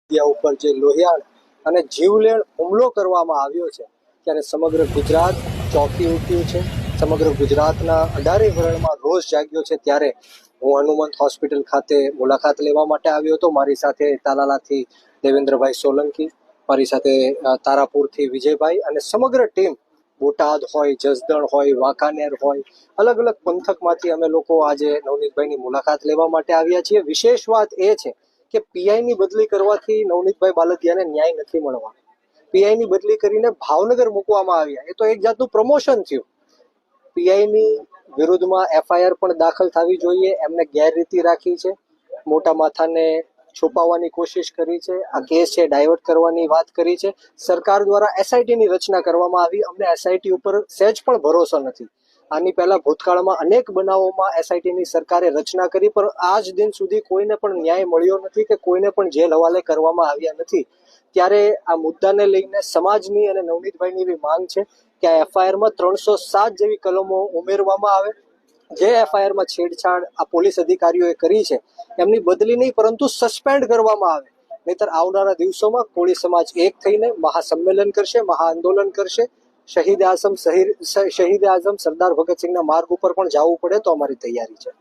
ત્યાં ઉપર જે લોહિયાળ અને જીવલેણ હુમલો કરવામાં આવ્યો છે ત્યારે સમગ્ર ગુજરાત ચોંકી ઉઠ્યું છે. સમગ્ર ગુજરાતના 18 વરણમાં રોષ જાગ્યો છે. ત્યારે હું હનુમંત હોસ્પિટલ ખાતે મુલાકાત લેવા માટે આવ્યો હતો. મારી સાથે તાલાલાથી દેવેન્દ્રભાઈ સોલંકી, મારી સાથે તારાપુરથી વિજયભાઈ અને સમગ્ર ટીમ, બોટાદ હોય, જસદણ હોય, વાંકાનેર હોય, અલગ અલગ પંથકમાંથી અમે લોકો આજે નવનીતભાઈની મુલાકાત લેવા માટે આવ્યા છીએ. વિશેષ વાત એ છે કે પીઆઈની બદલી કરવાથી નવનીતભાઈ બાલદિયાને ન્યાય નથી મળવાનો. પીઆઈની બદલી કરીને ભાવનગર મૂકવામાં આવ્યા, એ તો એક જાતનું પ્રમોશન થયું. પીઆઈની વિરુદ્ધમાં એફઆઈઆર પણ દાખલ થવી જોઈએ. એમને ગેરરીતિ રાખી છે, મોટા માથાને છુપાવવાની કોશિશ કરી છે, આ કેસ છે ડાયવર્ટ કરવાની વાત કરી છે. સરકાર દ્વારા એસઆઈટીની રચના કરવામાં આવી. અમને એસઆઈટી ઉપર સહેજ પણ ભરોસો નથી. આની પહેલા ભૂતકાળમાં અનેક બનાવોમાં એસઆઈટીની સરકારે રચના કરી, પણ આજ દિન સુધી કોઈને પણ ન્યાય મળ્યો નથી કે કોઈને પણ જેલ હવાલે કરવામાં આવ્યા નથી. ત્યારે આ મુદ્દાને લઈને સમાજની અને નવનીતભાઈની એવી માંગ છે કે આ એફઆઈઆરમાં 307 જેવી કલમો ઉમેરવામાં આવે. જે એફઆઈઆરમાં છેડછાડ આ પોલીસ અધિકારીઓએ કરી છે એમની બદલી નહીં પરંતુ સસ્પેન્ડ કરવામાં આવે. નહીતર આવનારા દિવસોમાં કોળી સમાજ એક થઈને મહાસંમેલન કરશે, મહાઆંદોલન કરશે. શહીદ આઝમ સરદાર ભગતસિંહના માર્ગ ઉપર પણ જવું પડે તો અમારી તૈયારી છે.